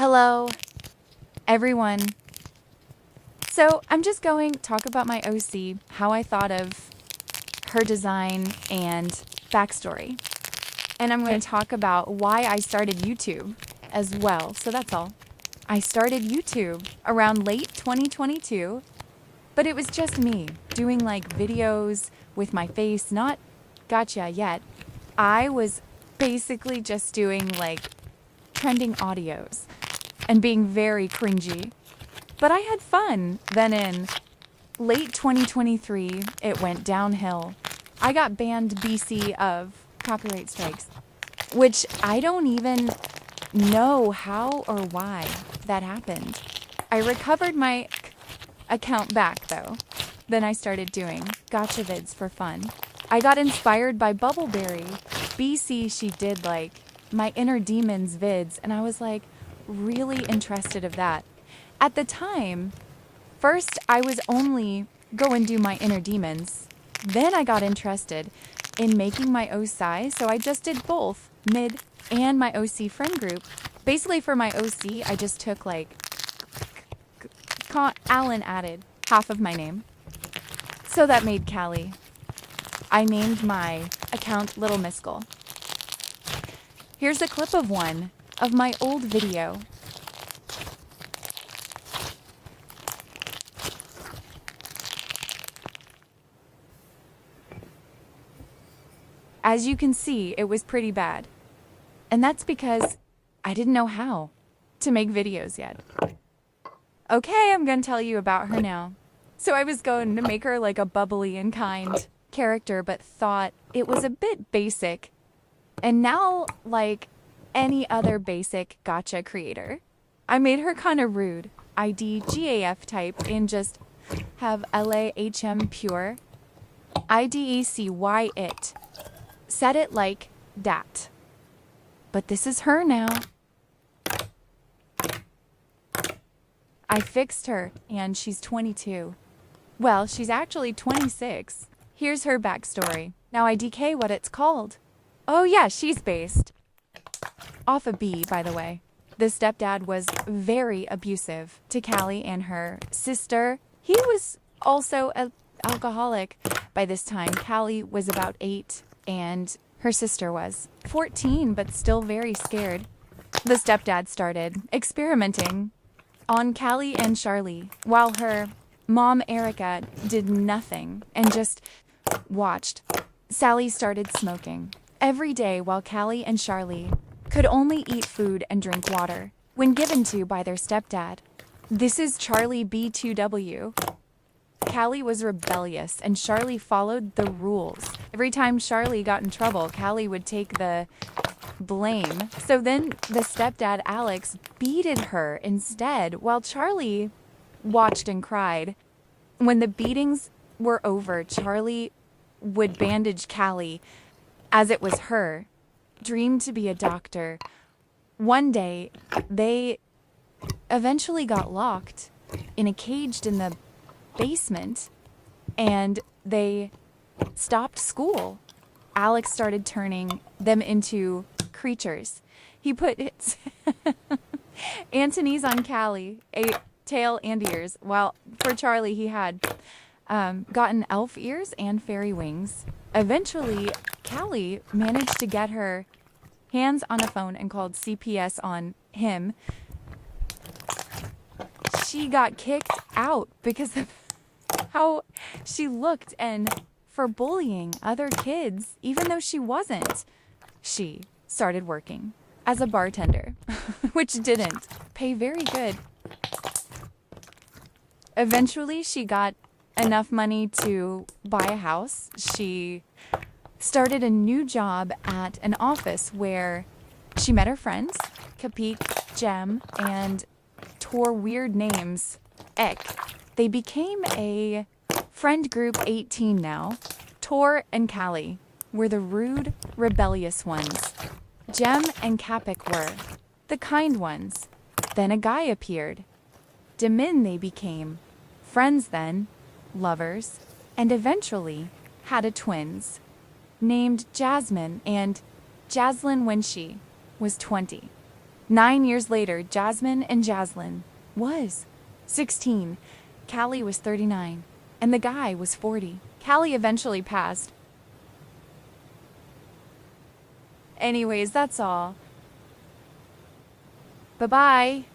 Hello, everyone. So I'm just going to talk about my OC, how I thought of her design and backstory. And I'm going to talk about why I started YouTube as well. So that's all. I started YouTube around late 2022, but it was just me doing like videos with my face, not gotcha yet. I was basically just doing like trending audios and being very cringy. But I had fun. Then in late 2023, it went downhill. I got banned BC of copyright strikes, which I don't even know how or why that happened. I recovered my account back though. Then I started doing gotcha vids for fun. I got inspired by Bubbleberry. BC, she did like my Inner Demons vids, and I was like really interested of that. At the time, first I was only go and do my Inner Demons. Then I got interested in making my OC, so I just did both, mid and my OC friend group. Basically for my OC, I just took like, Alan added half of my name. So that made Callie. I named my account Little Miskel. Here's a clip of one of my old video. As you can see, it was pretty bad. And that's because I didn't know how to make videos yet. Okay, I'm going to tell you about her now. So I was going to make her like a bubbly and kind character, but thought it was a bit basic. And now, like any other basic gotcha creator, I made her kind of rude. ID GAF type and just have LAHM pure. IDECY it. Said it like that. But this is her now. I fixed her, and she's 22. Well, she's actually 26. Here's her backstory. Now I DK what it's called. Oh yeah, she's based off a B, by the way. The stepdad was very abusive to Callie and her sister. He was also an alcoholic by this time. Callie was about 8 and her sister was 14, but still very scared. The stepdad started experimenting on Callie and Charlie while her mom, Erica, did nothing and just watched. Sally started smoking every day while Callie and Charlie could only eat food and drink water when given to by their stepdad. This is Charlie B2W. Callie was rebellious and Charlie followed the rules. Every time Charlie got in trouble, Callie would take the blame. So then the stepdad, Alex, beated her instead while Charlie watched and cried. When the beatings were over, Charlie would bandage Callie as it was her dream to be a doctor. One day, they eventually got locked in a cage in the basement and they stopped school. Alex started turning them into creatures. He put Antony's on Callie, a tail and ears, while for Charlie he had gotten elf ears and fairy wings. Eventually, Callie managed to get her hands on a phone and called CPS on him. She got kicked out because of how she looked and for bullying other kids, even though she wasn't. She started working as a bartender, which didn't pay very good. Eventually, she got enough money to buy a house. She started a new job at an office where she met her friends, Kapik, Jem, and tore weird names, Ek. They became a friend group 18 now. Tor and Callie were the rude, rebellious ones. Jem and Kapik were the kind ones. Then a guy appeared. Demin they became. Friends then, lovers, and eventually had a twins named Jasmine and Jaslyn when she was 20. 9 years later, Jasmine and Jaslyn was 16. Callie was 39. And the guy was 40. Callie eventually passed. Anyways, that's all. Bye-bye.